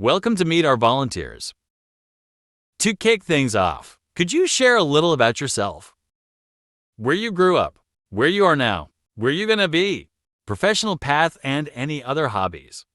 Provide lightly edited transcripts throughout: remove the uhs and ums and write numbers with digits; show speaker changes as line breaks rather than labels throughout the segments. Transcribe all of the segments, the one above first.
Welcome to meet our volunteers. To kick things off, could you share a little about yourself? Where you grew up, where you are now, where you're going to be, professional path, and any other hobbies.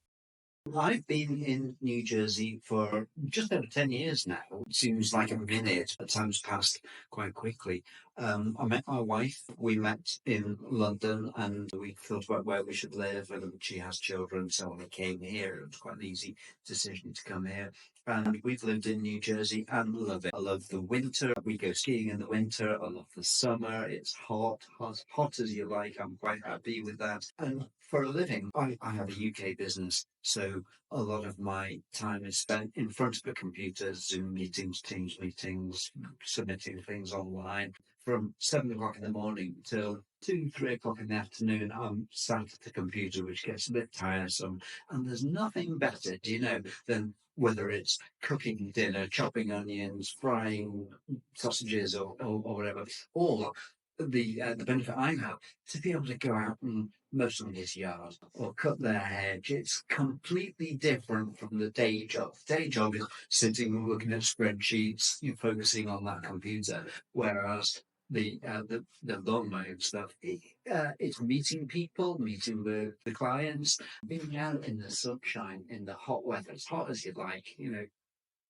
I've been in New Jersey for just over 10 years now. It seems like a minute, but time's passed quite quickly. I met my wife. We met in London and we thought about where we should live, and she has children, so we came here. It was quite an easy decision to come here. And we've lived in New Jersey and love it. I love the winter. We go skiing in the winter. I love the summer. It's hot as you like. I'm quite happy with that. And for a living, I have a UK business. So a lot of my time is spent in front of a computer, Zoom meetings, Teams meetings, submitting things online. From 7 o'clock in the morning till 2, 3 o'clock in the afternoon, I'm sat at the computer, which gets a bit tiresome. And there's nothing better, do you know, than whether it's cooking dinner, chopping onions, frying sausages, or whatever, or the benefit I have to be able to go out and mow somebody's yard or cut their hedge. It's completely different from the day job. The day job is sitting and looking at spreadsheets, you're focusing on that computer, whereas the lawn mowing stuff, it's meeting people, meeting the clients, being out in the sunshine, in the hot weather, as hot as you like,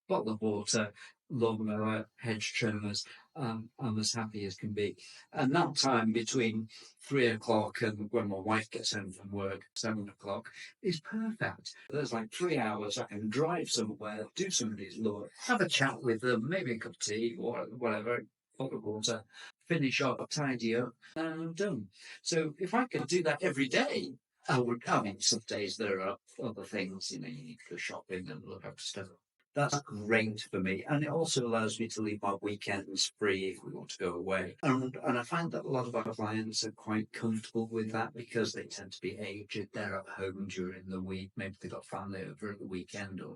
bottle of water, lawnmower, hedge trimmers. I'm as happy as can be. And that time between 3 o'clock and when my wife gets home from work, 7 o'clock, is perfect. There's like 3 hours. I can drive somewhere, do somebody's lawn, have a chat with them, maybe a cup of tea or whatever, bottle of water, finish up, tidy up, and I'm done. So if I could do that every day, I would. I mean, some days there are other things, you need to go shopping and look up stuff. That's great for me. And it also allows me to leave my weekends free if we want to go away. And I find that a lot of our clients are quite comfortable with that because they tend to be aged. They're at home during the week. Maybe they've got family over at the weekend or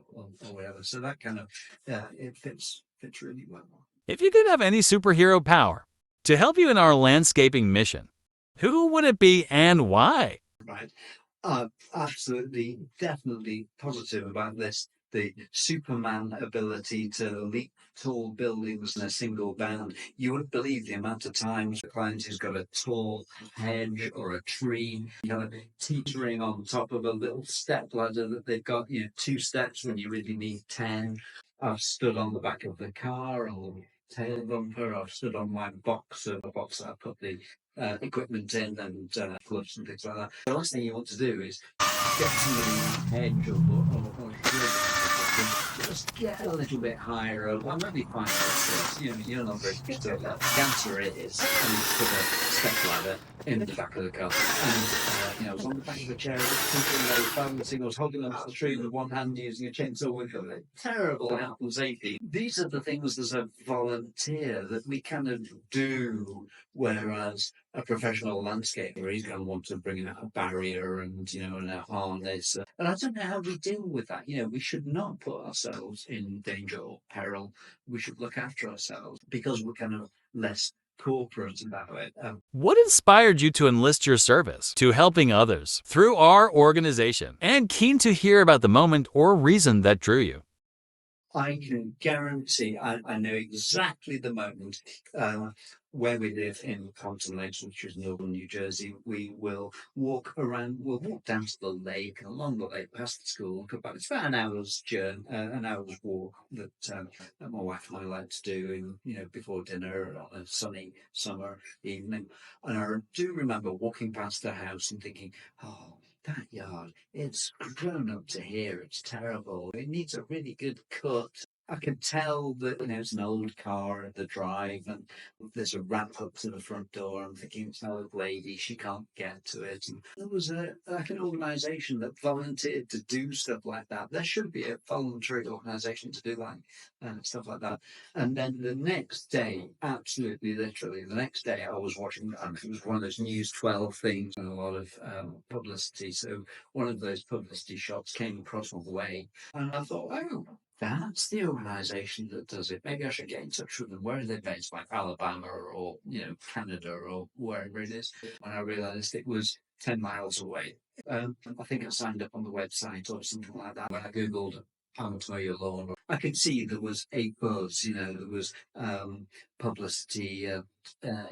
whatever. So that kind of, it fits really well.
If you could have any superhero power to help you in our landscaping mission, who would it be and why?
Right. Absolutely, definitely positive about this. The Superman ability to leap tall buildings in a single bound. You wouldn't believe the amount of times a client who's got a tall hedge or a tree, teetering on top of a little step ladder that they've got, 2 steps when you really need 10. I've stood on the back of the car or the tail bumper. I've stood on my box, the box that I put the equipment in and gloves and things like that. The last thing you want to do is get somebody in a hedge or just get a little bit higher. I'm only 5 foot 6. You're not very tall. The answer is, and it's put a step ladder in the back of the car. And I was on the back of the chair, balancing. I was holding onto the tree with one hand, using a chainsaw with it. Terrible health and safety. These are the things as a volunteer that we kind of do, whereas a professional landscaper, he's going to want to bring in a barrier and a harness. And I don't know how we deal with that. We should not put ourselves in danger or peril. We should look after ourselves because we're kind of less corporate about it.
What inspired you to enlist your service to helping others through our organization? And keen to hear about the moment or reason that drew you.
I can guarantee I know exactly the moment where we live in Compton Lakes, which is northern New Jersey. We will walk around, we'll walk down to the lake, along the lake, past the school, come back. It's about an hour's journey, an hour's walk that my wife and I like to do before dinner on a sunny summer evening. And I do remember walking past the house and thinking, oh, that yard, it's grown up to here. It's terrible. It needs a really good cut. I can tell that it's an old car at the drive, and there's a ramp up to the front door. I'm thinking it's an old lady; she can't get to it. And there was like an organisation that volunteered to do stuff like that. There should be a voluntary organisation to do that stuff like that. And then the next day, absolutely literally, the next day, I was watching. It was one of those News 12 things and a lot of publicity. So one of those publicity shots came across my way, and I thought, oh, that's the organisation that does it. Maybe I should get in touch with them. Where are they based? Like Alabama or Canada or wherever it is. When I realised it was 10 miles away. I think I signed up on the website or something like that. When I googled how to mow your lawn. I could see there was a buzz, there was publicity,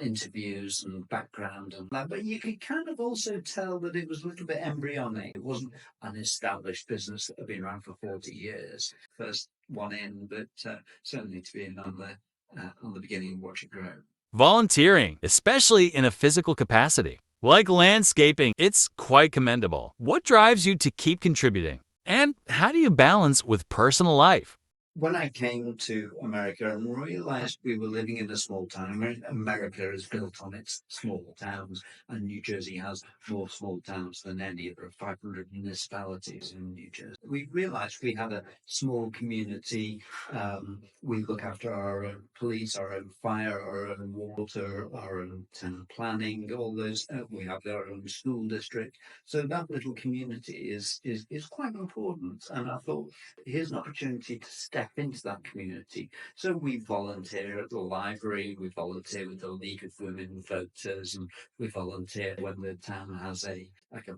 interviews and background and that, but you could kind of also tell that it was a little bit embryonic. It wasn't an established business that had been around for 40 years. First one in, but certainly to be in on the beginning and watch it grow.
Volunteering, especially in a physical capacity, like landscaping, it's quite commendable. What drives you to keep contributing? And how do you balance with personal life?
When I came to America and realized we were living in a small town, America is built on its small towns, and New Jersey has more small towns than any. There are 500 municipalities in New Jersey. We realized we had a small community. We look after our own police, our own fire, our own water, our own town planning, all those. We have our own school district. So that little community is quite important. And I thought, here's an opportunity to step into that community. So we volunteer at the library, we volunteer with the League of Women Voters, and we volunteer when the town has a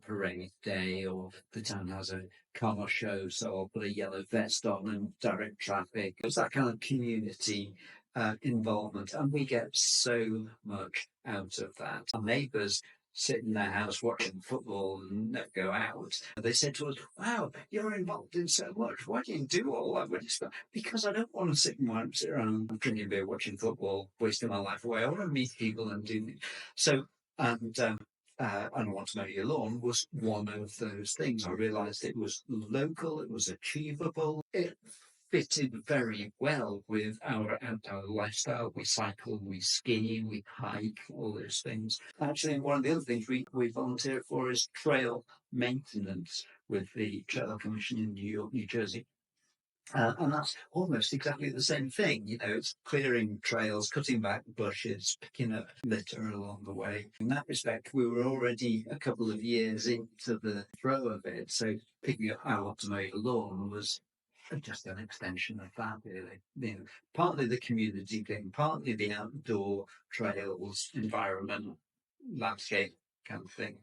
parade day or the town has a car show. So I'll put a yellow vest on and direct traffic. It's that kind of community involvement, and we get so much out of that. Our neighbours sit in their house watching football and never go out. They said to us, "Wow, you're involved in so much. Why do you do all that when it's not?" Because I don't want to sit around drinking beer, watching football, wasting my life away. I want to meet people and do things. So, and I Want to Mow Your Lawn was one of those things. I realised it was local, it was achievable, it fitted very well with our outdoor lifestyle. We cycle, we ski, we hike, all those things. Actually, one of the other things we volunteer for is trail maintenance with the Trail Commission in New York, New Jersey. And that's almost exactly the same thing. It's clearing trails, cutting back bushes, picking up litter along the way. In that respect, we were already a couple of years into the throw of it. So picking up I Want to Mow Your Lawn was just an extension of that, really. Partly the community thing, partly the outdoor trails, environment, landscape kind of thing.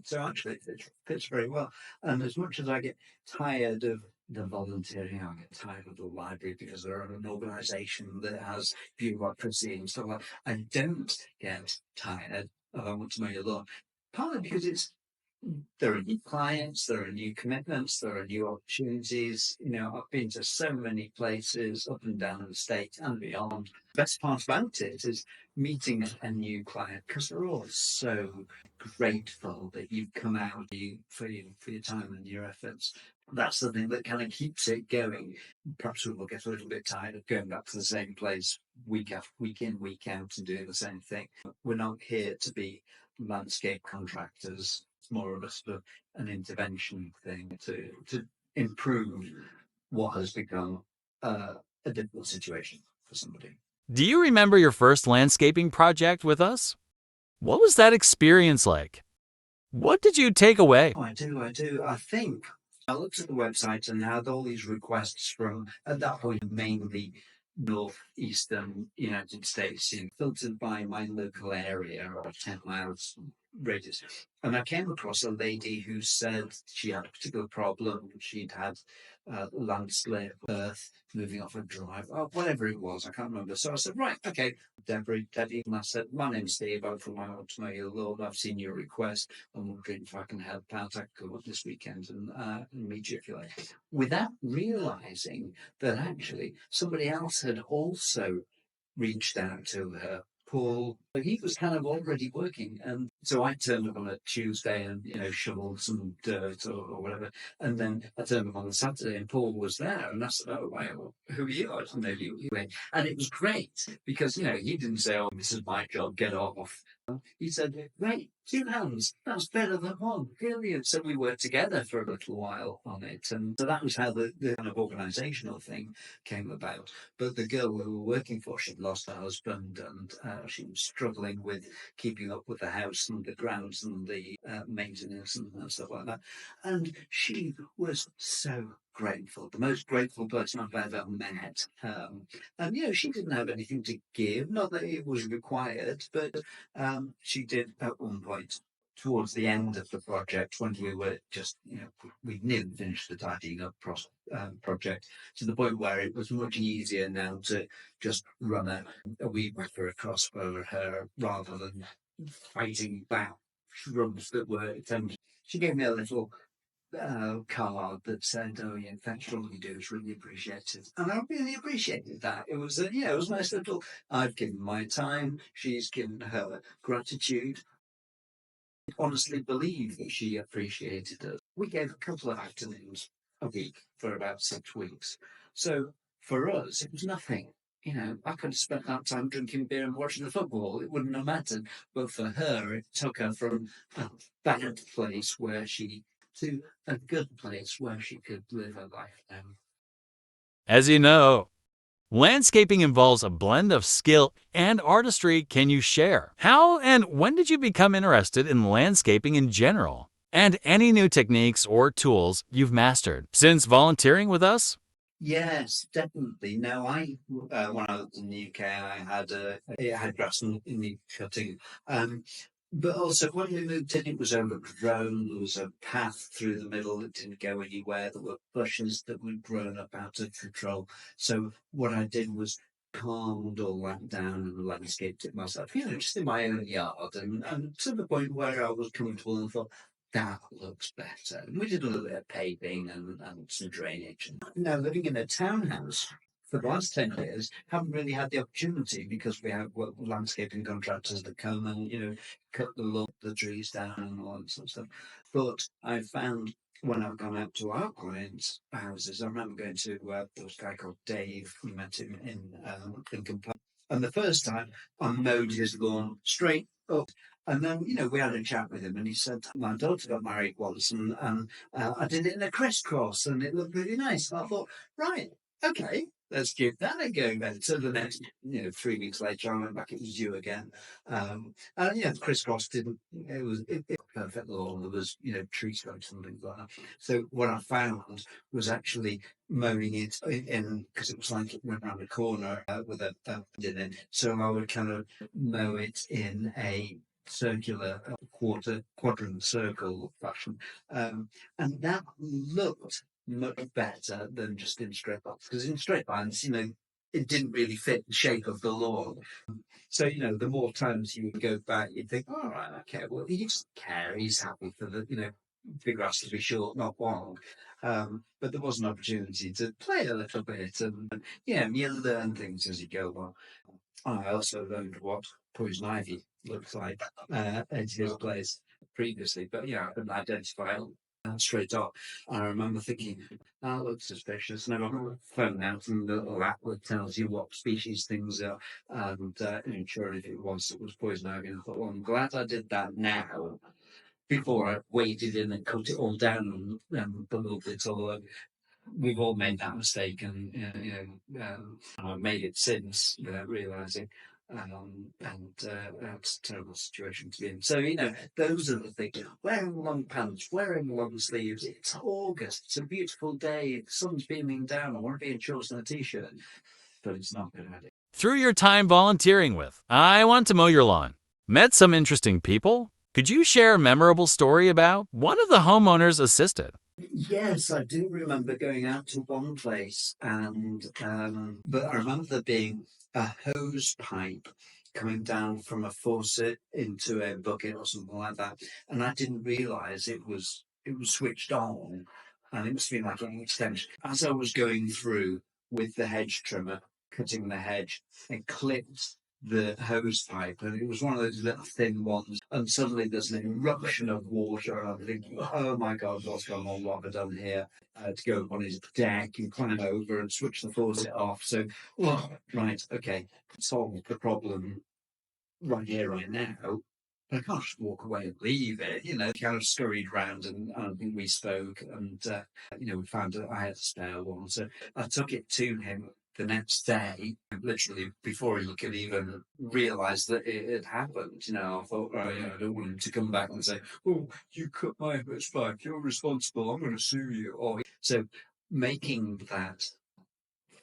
So actually, it fits very well. And as much as I get tired of the volunteering, I get tired of the library because they're an organisation that has bureaucracy and stuff like that. I don't get tired of I Want to Mow Your Lawn, partly because there are new clients, there are new commitments, there are new opportunities. I've been to so many places up and down the state and beyond. The best part about it is meeting a new client because they're all so grateful that you've come out for your time and your efforts. That's the thing that kind of keeps it going. Perhaps we will get a little bit tired of going back to the same place week after week in, week out and doing the same thing. We're not here to be landscape contractors. It's more of a sort of an intervention thing to improve what has become a difficult situation for somebody.
Do you remember your first landscaping project with us? What was that experience like? What did you take away?
Oh, I do. I think I looked at the website and had all these requests from, at that point, mainly northeastern United States, filtered by my local area or 10 miles radius. And I came across a lady who said she had a particular problem. She'd had landslip, earth moving off a drive, or whatever it was. I can't remember. So I said, right, okay, Debbie, and I said, my name's Steve. I'm from I Want to Mow Your Lawn. I've seen your request. I'm wondering if I can help out. I could go up this weekend and meet you if you like. Without realizing that actually somebody else had also reached out to her. Paul, he was kind of already working, and so I turned up on a Tuesday and shoveled some dirt or whatever, and then I turned up on a Saturday and Paul was there, and I said, "Oh, wow, who are you?" I didn't know you. And it was great because he didn't say, "Oh, this is my job, get off." He said, "Great, two hands, that's better than one, brilliant." So we worked together for a little while on it, and so that was how the kind of organisational thing came about. But the girl we were working for, she'd lost her husband, and she was struggling with keeping up with the house and the grounds and the maintenance and stuff like that. And she was so grateful, the most grateful person I've ever met. And she didn't have anything to give, not that it was required, but she did at one point towards the end of the project when we were just, we nearly finished the tidying up process. project, to the point where it was much easier now to just run a weed whacker across over her rather than fighting back shrubs that were attempting. She gave me a little card that said, "Oh yeah, thanks for all you do. It's really appreciated," and I really appreciated that. It was, yeah, it was a nice little. I've given my time. She's given her gratitude. Honestly believe that she appreciated us. We gave a couple of afternoons a week for about 6 weeks. So for us, it was nothing. You know, I could have spent that time drinking beer and watching the football. It wouldn't have mattered. But for her, it took her from a bad place where she to a good place where she could live her life now.
As you know, landscaping involves a blend of skill and artistry. Can you share? How and when did you become interested in landscaping in general? And any new techniques or tools you've mastered since volunteering with us?
Yes, definitely. No, when I was in the UK, I had it had grass in the cutting. But also when we moved in, it was overgrown. There was a path through the middle that didn't go anywhere. There were bushes that were grown up out of control. So what I did was calmed all that down and landscaped it myself, just in my own yard, and to the point where I was comfortable and thought, that looks better. And we did a little bit of paving and some drainage. Now, living in a townhouse for the last 10 years, haven't really had the opportunity because we have landscaping contractors that come and, cut the trees down and all that sort of stuff. But I found when I've gone out to our clients' houses, I remember going to this guy called Dave. We met him in Compa. And the first time I mowed his lawn straight up. And then, we had a chat with him, and he said, "My daughter got married once, and I did it in a crisscross, and it looked really nice." And I thought, right, okay, let's give that a go then. So the next, 3 weeks later, I went back, it was you again. And the crisscross didn't, it perfect lawn. There was, tree strokes and things like that. So what I found was actually mowing it in, because it was like it went around the corner with a in it. So I would kind of mow it in a circular quadrant circle fashion, and that looked much better than just in straight lines, because in straight lines, it didn't really fit the shape of the lawn. So, the more times you would go back, you'd think, all right, okay, well, he doesn't care. He's happy for the grass to be short, not long. But there was an opportunity to play a little bit, and yeah, you learn things as you go along. I also learned what poison ivy looks like at his place previously, but yeah, I couldn't identify it straight off. I remember thinking, that looks suspicious. And I got my phone out, and the little app that tells you what species things are. And sure enough, it was poison ivy. And I thought, well, I'm glad I did that now before I waded in and cut it all down and bundled it all up. We've all made that mistake, and I've made it since without realizing. And that's a terrible situation to be in. So, those are the things. Wearing long pants, wearing long sleeves. It's August. It's a beautiful day. The sun's beaming down. I want to be in shorts and a t-shirt, but it's not going to happen.
Through your time volunteering with I Want to Mow Your Lawn, met some interesting people? Could you share a memorable story about one of the homeowners assisted?
Yes, I do remember going out to one place, and but I remember there being a hose pipe coming down from a faucet into a bucket or something like that, and I didn't realise it was switched on, and it must have been like an extension. As I was going through with the hedge trimmer, cutting the hedge, it clipped the hose pipe, and it was one of those little thin ones. And suddenly there's an eruption of water, and I'm thinking, "Oh my God, what's going on? What have I done here?" To go up on his deck and climb over and switch the faucet off. So, well, right, okay, solve the problem right here, right now. I can't just walk away and leave it, kind of scurried round, and I think we spoke, and, we found that I had a spare one. So I took it to him the next day, literally before he could even realise that it had happened. I thought, right, I don't want him to come back and say, "Oh, you cut my hose pipe, you're responsible, I'm going to sue you." So making that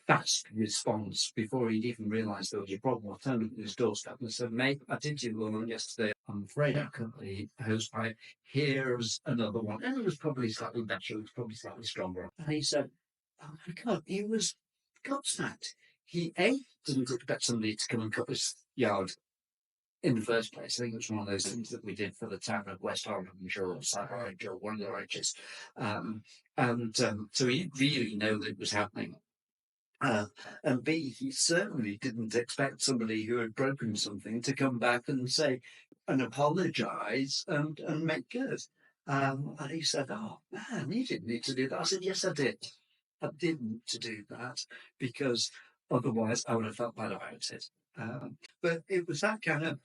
fast response before he'd even realised there was a problem. I turned up at his doorstep and said, "Mate, I did your lawn yesterday. I'm afraid I cut the hose pipe. Here's another one." And it was probably slightly better, it was probably slightly stronger. And he said, Oh my God, he was gobsmacked. He didn't expect somebody to come and cut his yard in the first place. I think it was one of those things that we did for the town of West Orange or South Orange or one of the oranges. Um, so he didn't really know that it was happening. Uh, and B, he certainly didn't expect somebody who had broken something to come back and say and apologise and make good. And he said, "Oh man, you didn't need to do that." I said, "Yes, I did. I didn't to do that because otherwise I would have felt bad about it." But it was that kind of.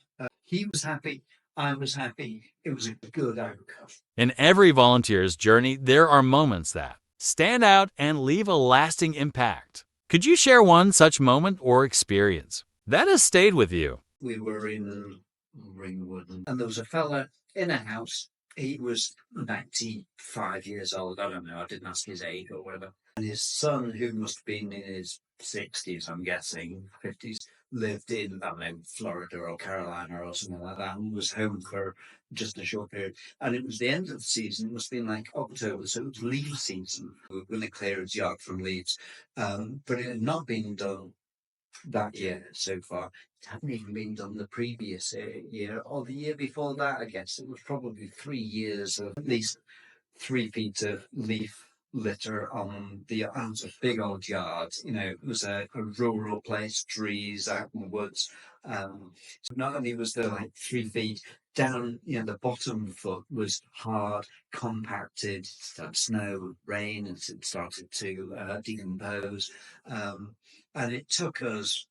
He was happy. I was happy. It was a good outcome.
In every volunteer's journey, there are moments that stand out and leave a lasting impact. Could you share one such moment or experience that has stayed with you?
We were in Ringwood, and there was a fella in a house. He was 95 years old. I don't know. I didn't ask his age or whatever. And his son, who must have been in his 60s, I'm guessing, 50s, lived in, I don't know, Florida or Carolina or something like that, and was home for just a short period. And it was the end of the season. It must have been like October, so it was leaf season. We were going to clear his yard from leaves. But it had not been done that year so far. It hadn't even been done the previous year or the year before that, I guess. It was probably 3 years of at least 3 feet of leaf litter on the arms of big old yards. You know, it was a rural place, trees out in the woods. So not only was there like 3 feet down, the bottom foot was hard, compacted, it had snow, rain, and it started to decompose. And it took us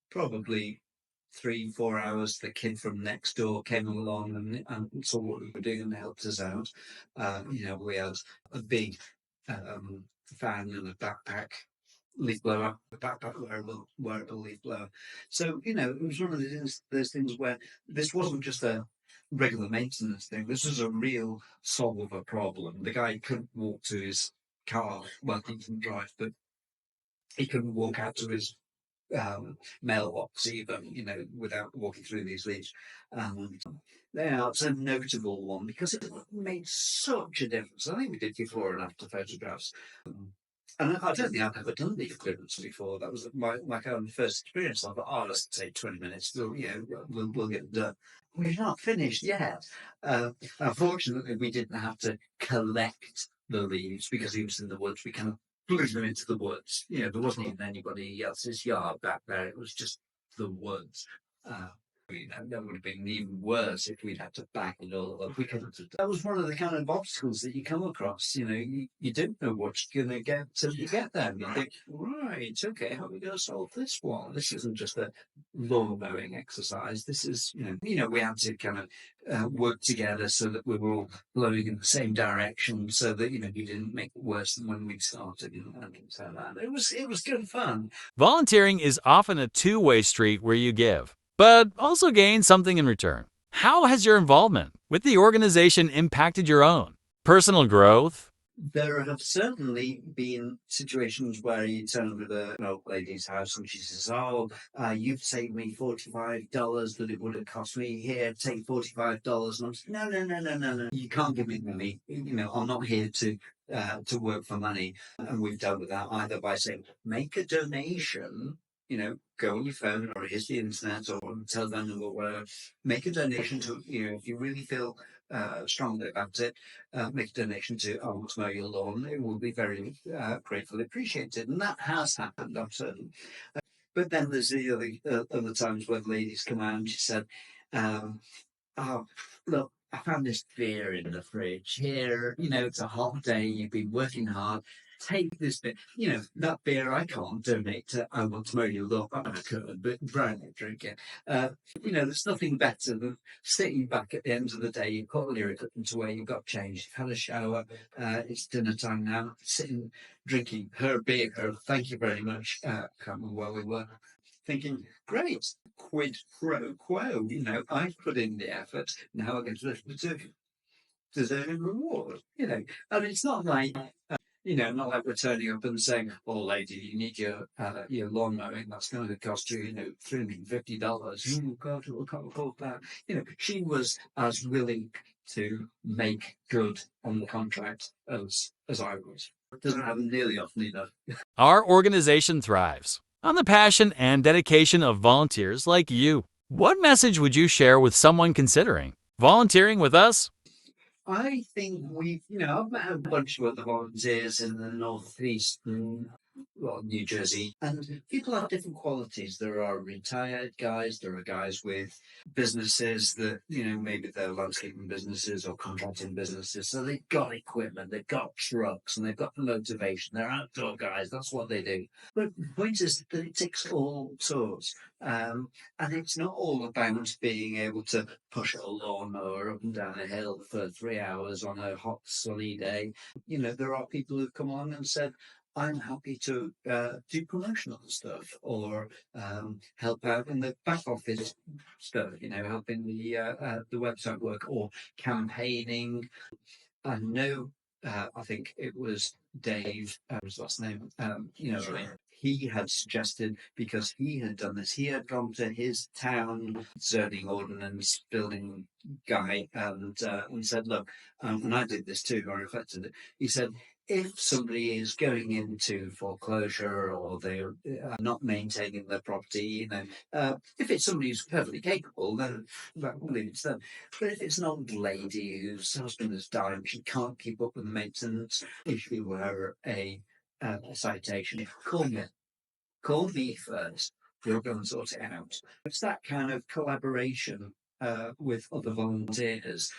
probably 3, 4 hours. The kid from next door came along and saw what we were doing and helped us out. We had a big fan and a backpack leaf blower, a backpack wearable leaf blower. So, it was one of those things where this wasn't just a regular maintenance thing. This was a real solve a problem. The guy couldn't walk to his car. Well, he can drive, but he couldn't walk out to his mailbox even, without walking through these leaves. Um, it's a notable one because it made such a difference. I think we did before and after photographs. And I don't think I've ever done leaf clearance before. That was my kind of first experience. I thought, oh, let's take 20 minutes. We'll get it done. We're not finished yet. Unfortunately, we didn't have to collect the leaves because he was in the woods. We kind of blew them into the woods. There wasn't even anybody else's yard back there. It was just the woods. That would have been even worse if we'd had to back it all up. We couldn't have. That was one of the kind of obstacles that you come across. You don't know what you're going to get till you get there. You think, right, okay, how are we going to solve this one? This isn't just a lawn mowing exercise. This is, we had to kind of work together so that we were all blowing in the same direction, so that you didn't make it worse than when we started and things like that. It was good fun.
Volunteering is often a two-way street where you give, but also gain something in return. How has your involvement with the organization impacted your own personal growth?
There have certainly been situations where you turn up at an old lady's house and she says, "Oh, you've saved me $45 that it would have cost me. Here, take $45." And I'm saying, "No, no, no, no, no, no. You can't give me money. I'm not here to work for money." And we've dealt with that either by saying, "Make a donation." Go on your phone or here's the internet or telephone number or whatever. Make a donation to, if you really feel strongly about it, make a donation to I Want to Mow Your Lawn. It will be very gratefully appreciated. And that has happened, I'm certain. But then there's the other times when ladies come out and she said, um, "Oh, look, I found this beer in the fridge here. It's a hot day. You've been working hard. Take this bit. That beer I can't donate to I Want to Mow Your Lawn. I could, but Brian won't drink it. There's nothing better than sitting back at the end of the day. You've got all your equipment away. You've got changed. You've had a shower. It's dinner time now. Sitting, drinking her beer. Thank you very much. Can't remember where we were. Thinking, great, quid pro quo. I've put in the effort. Now I get to deserve a reward. And it's not like not like we're turning up and saying, "Oh, lady, you need your lawn mowing. That's going to cost you, $350." Oh God, we can't afford that. She was as willing to make good on the contract as I was. It doesn't happen nearly often enough.
Our organization thrives on the passion and dedication of volunteers like you. What message would you share with someone considering volunteering with us?
I think I've met a bunch of other volunteers in the northeast, well, New Jersey, and people have different qualities. There are retired guys, there are guys with businesses that, maybe they're landscaping businesses or contracting businesses. So they've got equipment, they've got trucks, and they've got the motivation. They're outdoor guys, that's what they do. But the point is that it takes all sorts. And it's not all about being able to push a lawnmower up and down a hill for 3 hours on a hot sunny day. There are people who've come along and said, I'm happy to do promotional stuff or help out in the back office stuff, helping the website work or campaigning. I know, I think it was Dave, his last name, he had suggested, because he had done this, he had gone to his town zoning ordinance building guy and said, look, and I did this too, I reflected it. He said, if somebody is going into foreclosure or they're not maintaining their property, if it's somebody who's perfectly capable, then we'll leave it to them. But if it's an old lady whose husband has died and she can't keep up with the maintenance, issue her a citation, call me first. We'll go and sort it out. It's that kind of collaboration with other volunteers.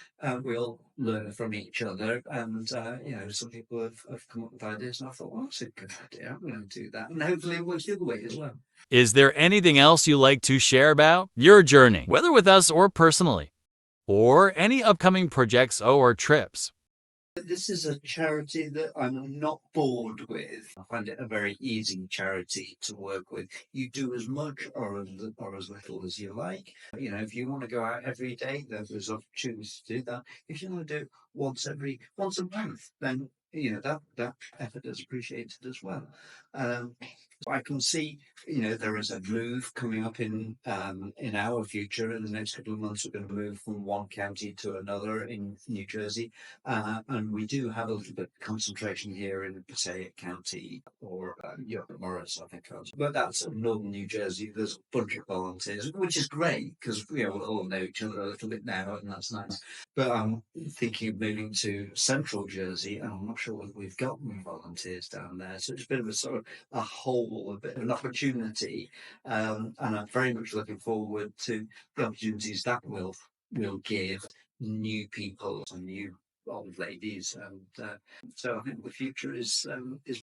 We all learn from each other, and some people have come up with ideas, and I thought, well, that's a good idea. I'm going to do that, and hopefully it works the other way as well.
Is there anything else you'd like to share about your journey, whether with us or personally, or any upcoming projects or trips?
This is a charity that I'm not bored with. I find it a very easy charity to work with. You do as much or as little as you like. If you want to go out every day, there's opportunities to do that. If you want to do it once a month, then that effort is appreciated as well. I can see, there is a move coming up in our future. In the next couple of months, we're going to move from one county to another in New Jersey. And we do have a little bit of concentration here in Passaic County or Morris, I think. But that's northern New Jersey. There's a bunch of volunteers, which is great because we all know each other a little bit now, and that's nice. But I'm thinking of moving to central Jersey, and I'm not sure whether we've got any volunteers down there. So it's a bit of a hole, a bit of an opportunity. And I'm very much looking forward to the opportunities that will give new people and new old ladies, and so I think the future is